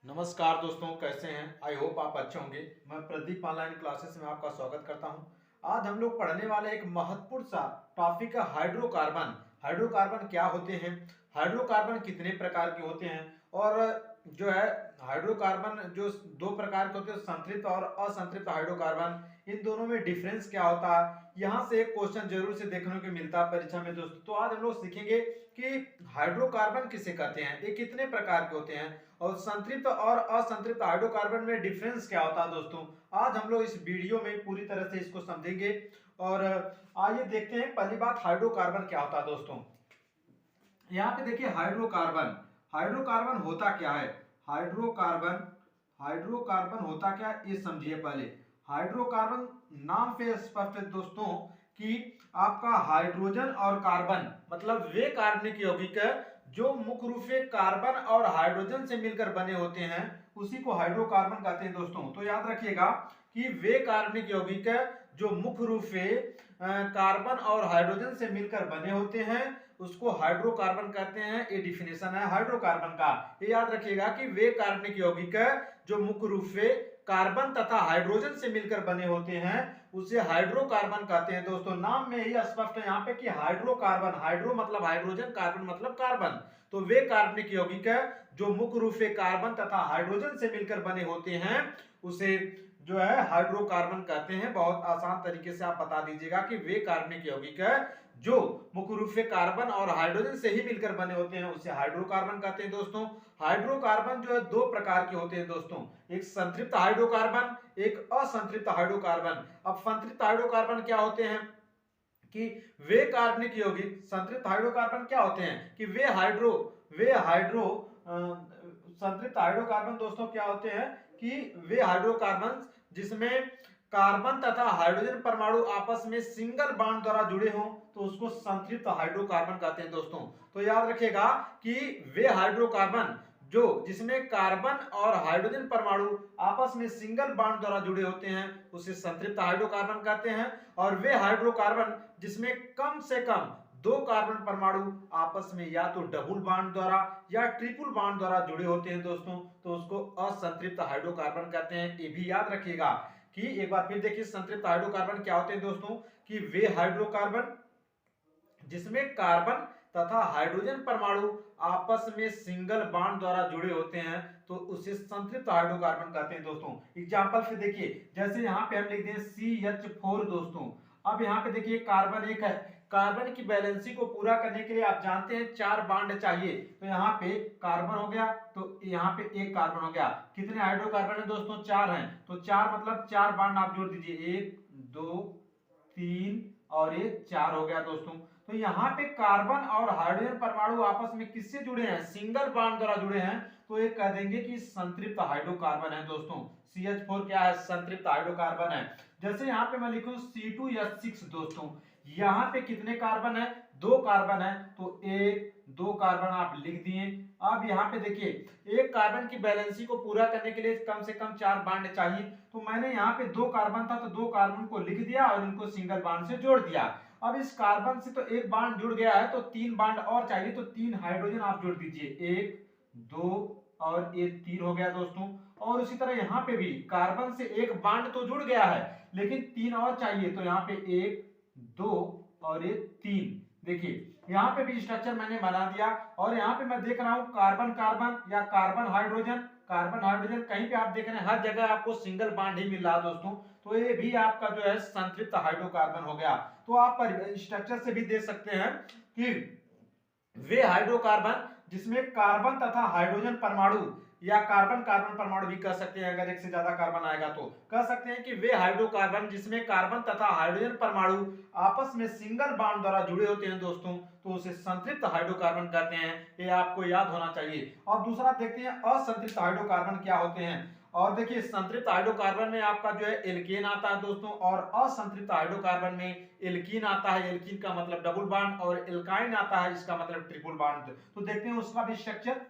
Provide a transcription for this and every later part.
नमस्कार दोस्तों, कैसे हैं? आई होप आप अच्छे होंगे। मैं प्रदीप ऑनलाइन क्लासेस में आपका स्वागत करता हूं। आज हम लोग पढ़ने वाले एक महत्वपूर्ण सा टॉपिक है हाइड्रोकार्बन। हाइड्रोकार्बन क्या होते हैं, हाइड्रोकार्बन कितने प्रकार के होते हैं, और जो है हाइड्रोकार्बन जो दो प्रकार के होते हैं, संतृप्त और असंतृप्त हाइड्रोकार्बन, इन दोनों में डिफरेंस क्या होता है। यहाँ से एक क्वेश्चन जरूर से देखने को मिलता है परीक्षा में दोस्तों। तो आज हम लोग सीखेंगे कि हाइड्रोकार्बन किसे कहते हैं, ये कितने प्रकार के होते हैं, और संतृप्त और असंतृप्त हाइड्रोकार्बन में डिफरेंस क्या होता है दोस्तों। आज हम लोग इस वीडियो में पूरी तरह से इसको समझेंगे। और आइए देखते हैं पहली बात, हाइड्रोकार्बन क्या होता है दोस्तों। यहाँ पे देखिए हाइड्रोकार्बन, हाइड्रोकार्बन होता क्या है। हाइड्रोकार्बन हाइड्रोकार्बन होता क्या है ये समझिए पहले। हाइड्रोकार्बन नाम से स्पष्ट है दोस्तों कि आपका हाइड्रोजन और कार्बन मतलब वे कार्बनिक यौगिक जो मुख्य रूप से कार्बन और हाइड्रोजन से मिलकर बने होते हैं, उसी को हाइड्रोकार्बन कहते हैं दोस्तों। तो याद रखिएगा कि वे कार्बनिक यौगिक जो मुख्य रूप से कार्बन और हाइड्रोजन से मिलकर बने होते हैं, उसको हाइड्रोकार्बन कहते हैं। ये डिफिनेशन है हाइड्रोकार्बन का। ये याद रखिएगा कि वे कार्बनिक यौगिक जो मुख्य रूप से कार्बन तथा हाइड्रोजन से मिलकर बने होते हैं, उसे हाइड्रोकार्बन कहते हैं दोस्तों। नाम में ही स्पष्ट है यहाँ पे कि हाइड्रोकार्बन, हाइड्रो मतलब हाइड्रोजन, कार्बन मतलब कार्बन। तो वे कार्बनिक यौगिक जो मुख्य रूप से कार्बन तथा हाइड्रोजन से मिलकर बने होते हैं, उसे जो है हाइड्रोकार्बन कहते हैं। बहुत आसान तरीके से आप बता दीजिएगा कि वे कार्बनिक यौगिक जो मुख्य रूप से कार्बन और हाइड्रोजन से ही मिलकर बने होते हैं, उसे हाइड्रोकार्बन कहते हैं दोस्तों। हाइड्रोकार्बन जो है दो प्रकार के होते हैं दोस्तों, एक संतृप्त हाइड्रोकार्बन, एक असंतृप्त हाइड्रोकार्बन। अब संतृप्त हाइड्रोकार्बन क्या होते हैं कि वे कार्बनिक यौगिक, संतृप्त हाइड्रोकार्बन क्या होते हैं कि वे हाइड्रो संतृप्त हाइड्रोकार्बन दोस्तों क्या होते हैं कि वे हाइड्रोकार्बन जिसमें कार्बन तथा हाइड्रोजन परमाणु आपस में सिंगल बॉन्ड द्वारा जुड़े हों, तो उसको संतृप्त हाइड्रोकार्बन कहते हैं दोस्तों। तो याद रखिएगा कि वे हाइड्रोकार्बन जो जिसमें कार्बन और हाइड्रोजन परमाणु आपस में सिंगल बॉन्ड द्वारा जुड़े होते हैं, उसे संतृप्त हाइड्रोकार्बन कहते हैं। और वे हाइड्रोकार्बन जिसमें कम से कम दो कार्बन परमाणु आपस में या तो डबल बॉन्ड द्वारा या ट्रिपल बॉन्ड द्वारा जुड़े होते हैं दोस्तों, तो उसको असंतृप्त हाइड्रोकार्बन कहते हैं। ये भी याद रखिएगा कि एक बार फिर देखिए संतृप्त हाइड्रोकार्बन क्या होते हैं दोस्तों कि वे हाइड्रोकार्बन जिसमें कार्बन तथा हाइड्रोजन परमाणु आपस में सिंगल बॉन्ड द्वारा जुड़े होते हैं, तो उसे संतृप्त हाइड्रोकार्बन कहते हैं दोस्तों। एग्जांपल से देखिए, जैसे यहाँ पे हम लिख दें CH4 दोस्तों। अब यहाँ पे देखिए कार्बन एक है, कार्बन की वैलेंसी को पूरा करने के लिए आप जानते हैं 4 बॉन्ड चाहिए। तो यहाँ पे कार्बन हो गया, तो यहाँ पे एक कार्बन हो गया। कितने हाइड्रोकार्बन है दोस्तों? 4 हैं। तो 4 मतलब 4 बॉन्ड आप जोड़ दीजिए, 1 2 3 और ये 4 हो गया दोस्तों। तो यहाँ पे कार्बन और हाइड्रोजन परमाणु आपस में किससे जुड़े हैं? सिंगल बॉन्ड द्वारा जुड़े हैं, तो ये कह देंगे कि संतृप्त हाइड्रोकार्बन है दोस्तों। CH4 क्या है? संतृप्त हाइड्रोकार्बन है। जैसे यहाँ पे मैं लिखूं C2H6 दोस्तों, यहाँ पे कितने कार्बन है? 2 कार्बन है, तो 1 2 कार्बन आप लिख दिए। अब यहाँ पे देखिए एक कार्बन की वैलेंसी को पूरा करने के लिए कम से कम 4 बॉन्ड चाहिए, तो मैंने यहाँ पे 2 कार्बन था तो 2 कार्बन को लिख दिया और इनको सिंगल बॉन्ड से जोड़ दिया। अब इस कार्बन से तो एक बॉन्ड जुड़ गया है, तो 3 बॉन्ड और चाहिए, तो 3 हाइड्रोजन आप जोड़ दीजिए, 1 2 और ये 3 हो गया दोस्तों। और उसी तरह यहाँ पे भी कार्बन से एक बॉन्ड तो जुड़ गया है, लेकिन 3 और चाहिए, तो यहाँ पे 1 2 और ये 3। देखिए यहाँ पे भी स्ट्रक्चर मैंने बना दिया। और यहाँ पे मैं देख रहा हूँ कार्बन कार्बन या कार्बन हाइड्रोजन, कार्बन हाइड्रोजन, कहीं पे आप देख रहे हैं हर जगह आपको सिंगल बॉन्ड ही मिल रहा है दोस्तों। तो ये भी आपका जो है संतृप्त हाइड्रोकार्बन हो गया। तो आप स्ट्रक्चर से भी देख सकते हैं कि वे हाइड्रोकार्बन जिसमें कार्बन तथा हाइड्रोजन परमाणु या कार्बन कार्बन परमाणु भी कह सकते हैं, अगर एक से ज्यादा कार्बन आएगा तो कह सकते हैं कि वे हाइड्रोकार्बन जिसमें कार्बन तथा हाइड्रोजन परमाणु आपस में सिंगल बॉन्ड द्वारा जुड़े होते हैं दोस्तों, तो उसे संतृप्त हाइड्रोकार्बन कहते हैं। ये आपको याद होना चाहिए। और दूसरा देखते हैं असंतृप्त हाइड्रोकार्बन क्या होते हैं। और देखिए संतृप्त हाइड्रोकार्बन में आपका जो है एल्केन आता है दोस्तों, और असंतृप्त हाइड्रोकार्बन में एल्कीन आता है। एल्कीन का मतलब डबल बॉन्ड, और एल्काइन आता है, इसका मतलब ट्रिपल बॉन्ड। तो देखते हैं उसका भी स्ट्रक्चर।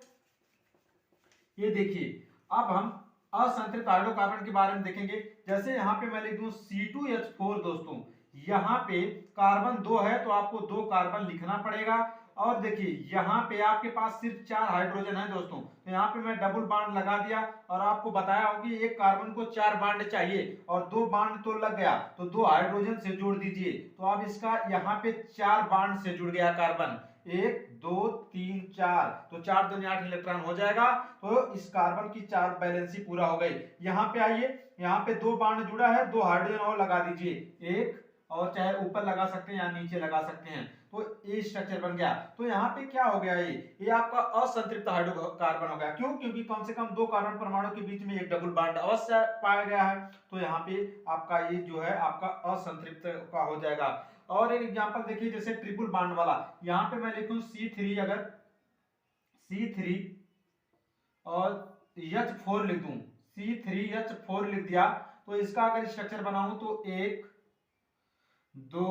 ये देखिए अब हम असंतृप्त हाइड्रोकार्बन के बारे में देखेंगे। जैसे यहाँ पे मैं लिख दूं C2H4 दोस्तों, यहाँ पे कार्बन 2 है तो आपको 2 कार्बन लिखना पड़ेगा, और देखिए यहाँ पे आपके पास सिर्फ 4 हाइड्रोजन है दोस्तों, तो यहाँ पे मैं डबल बॉन्ड लगा दिया और आपको बताया हूँ कि एक कार्बन को 4 बॉन्ड चाहिए और 2 बॉन्ड तो लग गया, तो 2 हाइड्रोजन से जोड़ दीजिए। तो अब इसका यहाँ पे 4 बॉन्ड से जुड़ गया कार्बन, 1 2 3 4, तो 4 दूनी 8 इलेक्ट्रॉन हो जाएगा। तो इस कार्बन की 4 बैलेंसी पूरा हो गई। यहाँ पे आइए, यहाँ पे 2 बॉन्ड जुड़ा है, 2 हाइड्रोजन और लगा दीजिए, एक, और चाहे ऊपर लगा सकते हैं या नीचे लगा सकते हैं, तो ये स्ट्रक्चर बन गया। तो यहाँ पे क्या हो गया, ये आपका असंतृप्त हाइड्रोकार्बन हो गया। क्यों? क्योंकि कम से कम 2 कार्बन परमाणु के बीच में एक डबल बॉन्ड अवश्य पाया गया है, तो यहाँ पे आपका ये जो है आपका असंतृप्त का हो जाएगा। और एक एग्जांपल देखिए, जैसे ट्रिपल बॉन्ड वाला, यहाँ पे मैं लिखूं C3, अगर C3 और H4 लिख दूं, C3H4 लिख दिया, तो इसका अगर स्ट्रक्चर बनाऊं तो 1 2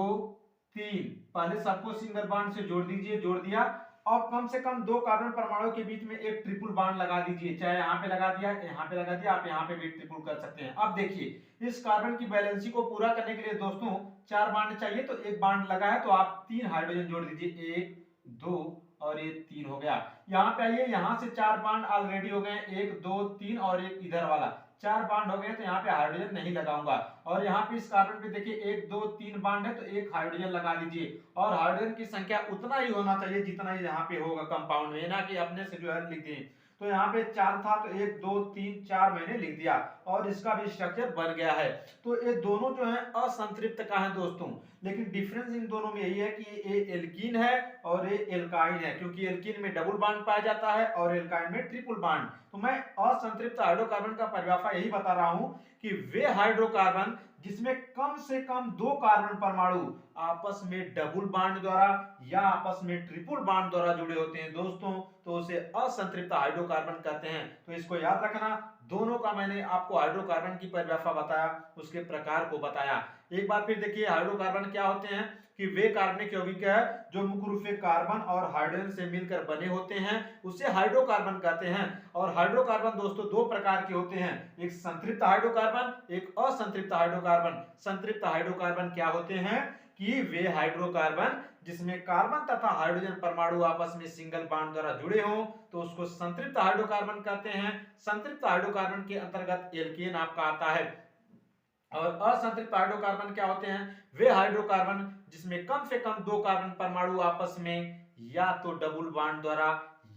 3, पहले सबको सिंगल बॉन्ड से जोड़ दीजिए, जोड़ दिया। और कम से कम 2 कार्बन परमाणु के बीच में एक ट्रिपल बॉन्ड लगा दीजिए, चाहे यहाँ पे लगा दिया, यहाँ पे लगा दिया, आप यहाँ पे भी ट्रिपल कर सकते हैं। अब देखिए इस कार्बन की बैलेंसी को पूरा करने के लिए दोस्तों 4 बॉन्ड चाहिए, तो एक बॉन्ड लगा है तो आप 3 हाइड्रोजन जोड़ दीजिए, 1 2 और ये 3 हो गया। यहाँ पे आइए, यहाँ से 4 बॉन्ड ऑलरेडी हो गए, 1 2 3 और एक इधर वाला, 4 बॉन्ड हो गए, तो यहाँ पे हाइड्रोजन नहीं लगाऊंगा। और यहाँ पे इस कार्बन पे देखिए 1 2 3 बॉन्ड है, तो एक हाइड्रोजन लगा दीजिए। और हाइड्रोजन की संख्या उतना ही होना चाहिए जितना यहाँ पे होगा कंपाउंड में, ना कि अपने से जो है लिख दिए। तो यहाँ पे 4 था, तो 1 2 3 4 मैंने लिख दिया और इसका भी स्ट्रक्चर बन गया है। तो ये दोनों जो है असंतृप्त का है दोस्तों, लेकिन डिफरेंस इन दोनों में यही है कि ये एल्कीन है और ये एल्काइन है, क्योंकि एल्कीन में डबल बॉन्ड पाया जाता है और एल्काइन में ट्रिपल बॉन्ड। तो मैं असंतृप्त हाइड्रोकार्बन का परिभाषा यही बता रहा हूं कि वे हाइड्रोकार्बन जिसमें कम से कम 2 कार्बन परमाणु आपस में डबल बॉन्ड द्वारा या आपस में ट्रिपल बॉन्ड द्वारा जुड़े होते हैं दोस्तों, तो उसे असंतृप्त हाइड्रोकार्बन कहते हैं। तो इसको याद रखना, दोनों का मैंने आपको हाइड्रोकार्बन की परिभाषा बताया, उसके प्रकार को बताया। एक बार फिर देखिए हाइड्रोकार्बन क्या होते हैं, कि वे कार्बनिक यौगिक है जो मुख्य रूप से कार्बन और हाइड्रोजन से मिलकर बने होते हैं, उसे हाइड्रोकार्बन कहते हैं। और हाइड्रोकार्बन दोस्तों 2 प्रकार के होते हैं, एक संतृप्त हाइड्रोकार्बन, एक असंतृप्त हाइड्रोकार्बन। संतृप्त हाइड्रोकार्बन क्या होते हैं, कि वे हाइड्रोकार्बन जिसमें कार्बन तथा हाइड्रोजन परमाणु आपस में सिंगल बॉन्ड द्वारा जुड़े हों, तो उसको संतृप्त हाइड्रोकार्बन कहते हैं। संतृप्त हाइड्रोकार्बन के अंतर्गत एल्केन आपका आता है। और असंतृप्त हाइड्रोकार्बन क्या होते हैं, वे हाइड्रोकार्बन जिसमें कम से कम 2 कार्बन परमाणु आपस में या तो डबल बॉन्ड द्वारा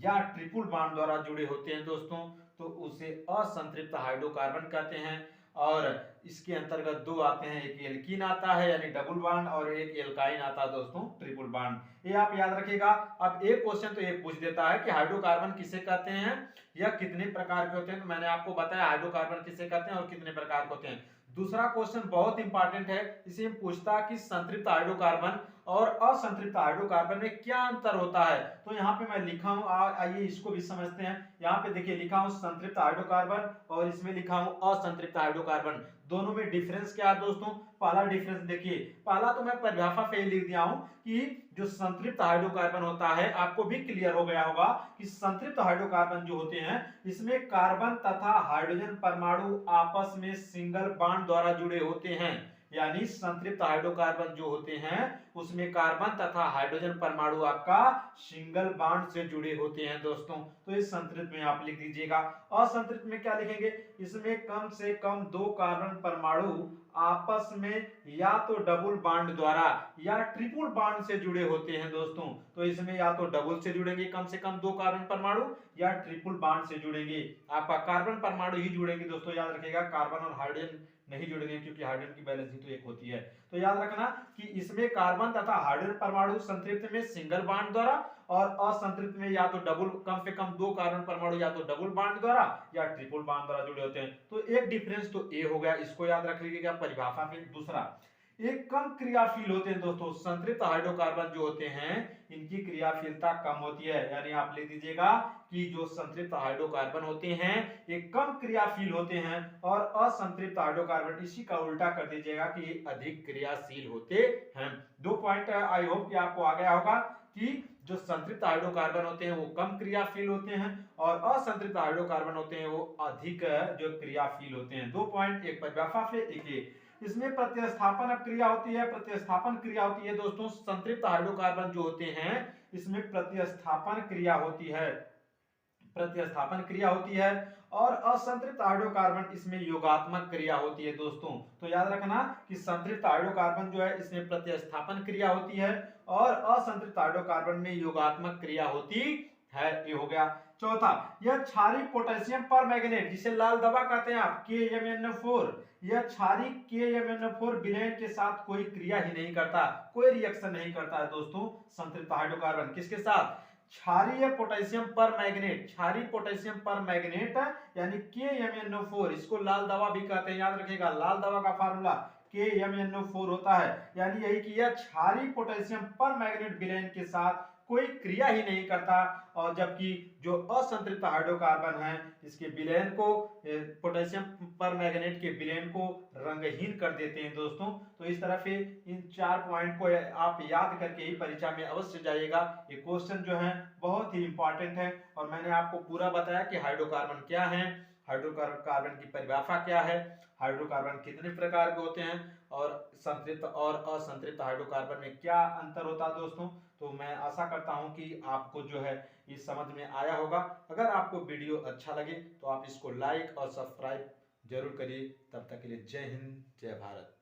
या ट्रिपल बॉन्ड द्वारा जुड़े होते हैं दोस्तों, तो उसे असंतृप्त हाइड्रोकार्बन कहते हैं। और इसके अंतर्गत 2 आते हैं, एक एल्कीन आता है यानी डबल बॉन्ड और एक एल्काइन आता है दोस्तों ट्रिपल बॉन्ड। ये आप याद रखिएगा। अब एक क्वेश्चन तो ये पूछ देता है कि हाइड्रोकार्बन किसे कहते हैं या कितने प्रकार के होते हैं, तो मैंने आपको बताया हाइड्रोकार्बन किसे कहते हैं और कितने प्रकार के होते हैं। दूसरा क्वेश्चन बहुत इंपॉर्टेंट है, इसे पूछता है कि संतृप्त हाइड्रोकार्बन और असंतृप्त हाइड्रोकार्बन में क्या अंतर होता है। तो यहाँ पे मैं लिखा हूँ, आइए इसको भी समझते हैं। यहाँ पे देखिए लिखा हूँ संतृप्त हाइड्रोकार्बन और इसमें लिखा हूँ असंतृप्त हाइड्रोकार्बन। दोनों में डिफरेंस क्या है दोस्तों, पहला डिफरेंस देखिए, पहला तो मैं परिभाषा पे लिख दिया हूँ कि जो संतृप्त हाइड्रोकार्बन होता है, आपको भी क्लियर हो गया होगा कि संतृप्त हाइड्रोकार्बन जो होते हैं इसमें कार्बन तथा हाइड्रोजन परमाणु आपस में सिंगल बॉन्ड द्वारा जुड़े होते हैं। यानी संतृप्त हाइड्रोकार्बन जो होते हैं उसमें कार्बन तथा हाइड्रोजन परमाणु आपका सिंगल बॉन्ड से जुड़े होते हैं दोस्तों। तो इस संतृप्त में आप लिख दीजिएगा। असंतृप्त में क्या लिखेंगे, इसमें कम से कम 2 कार्बन परमाणु आपस में या तो डबल बॉन्ड द्वारा या ट्रिपल बॉन्ड से जुड़े होते हैं दोस्तों। तो इसमें या तो डबल से जुड़ेंगे कम से कम 2 कार्बन परमाणु या ट्रिपल बॉन्ड से जुड़ेंगे। आपका कार्बन परमाणु ही जुड़ेंगे दोस्तों, याद रखिएगा, कार्बन और हाइड्रोजन नहीं जुड़ेंगे क्योंकि हाइड्रोजन की बैलेंसी तो एक होती है। तो याद रखना कि इसमें कार्बन तथा हाइड्रोजन परमाणु संतृप्त में सिंगल बॉन्ड द्वारा और असंतृप्त में या तो डबल, कम से कम 2 कार्बन परमाणु या तो डबल बॉन्ड द्वारा या ट्रिपल बॉन्ड द्वारा जुड़े होते हैं। तो एक डिफरेंस तो ये हो गया, इसको याद रख लीजिएगा परिभाषा में। दूसरा, एक कम क्रियाशील होते हैं दोस्तों, संतृप्त हाइड्रोकार्बन जो होते हैं इनकी क्रियाशीलता कम होती है। यानी आप लिख दीजिएगा कि जो संतृप्त हाइड्रोकार्बन होते हैं ये कम क्रियाशील होते हैं और असंतृप्त हाइड्रोकार्बन इसी का उल्टा कर दीजिएगा कि ये अधिक क्रियाशील होते हैं। 2 पॉइंट आई होप कि आपको आ गया होगा कि जो संतृप्त हाइड्रोकार्बन होते हैं वो कम क्रियाशील होते हैं और असंतृप्त हाइड्रोकार्बन होते हैं वो अधिक जो क्रियाशील होते हैं। 2 पॉइंट, एक परिभाषा से, एक इसमें प्रतिस्थापन क्रिया होती है। प्रतिस्थापन क्रिया होती है दोस्तों, संतृप्त हाइड्रोकार्बन जो होते हैं इसमें प्रतिस्थापन क्रिया होती है, प्रतिस्थापन क्रिया होती है। और असंतृप्त हाइड्रोकार्बन इसमें योगात्मक क्रिया होती है दोस्तों। तो याद रखना कि संतृप्त हाइड्रोकार्बन जो है इसमें प्रतिस्थापन क्रिया होती है और असंतृप्त हाइड्रोकार्बन में योगात्मक क्रिया होती है। ये हो गया। चौथा, यह क्षारीय पोटेशियम परमैंगनेट जिसे लाल दवा कहते हैं आप, KMnO4, यह क्षारीय KMnO4 विलयन के साथ कोई क्रिया ही नहीं करता, कोई रिएक्शन नहीं करता है दोस्तों संतृप्त हाइड्रोकार्बन। किसके साथ? क्षारीय पोटेशियम परमैंगनेट, क्षारीय पोटेशियम परमैंगनेट यानी KMnO4, इसको लाल दवा भी कहते हैं, याद रखिएगा लाल दवा का फार्मूला KMnO4 होता है। यानी यही कि यह क्षारीय पोटेशियम परमैंगनेट विलयन के साथ कोई क्रिया ही नहीं करता, और जबकि जो असंतृप्त हाइड्रोकार्बन है इसके विलयन को, पोटेशियम परमैंगनेट के विलयन को रंगहीन कर देते हैं दोस्तों। तो इस तरह से इन 4 पॉइंट को आप याद करके ही परीक्षा में अवश्य जाइएगा। ये क्वेश्चन जो है बहुत ही इंपॉर्टेंट है और मैंने आपको पूरा बताया कि हाइड्रोकार्बन क्या है, हाइड्रोकार्बन की परिभाषा क्या है, हाइड्रोकार्बन कितने प्रकार के होते हैं और संतृप्त और असंतृप्त हाइड्रोकार्बन में क्या अंतर होता है दोस्तों। तो मैं आशा करता हूं कि आपको जो है ये समझ में आया होगा। अगर आपको वीडियो अच्छा लगे तो आप इसको लाइक और सब्सक्राइब जरूर करिए। तब तक के लिए जय हिंद, जय भारत।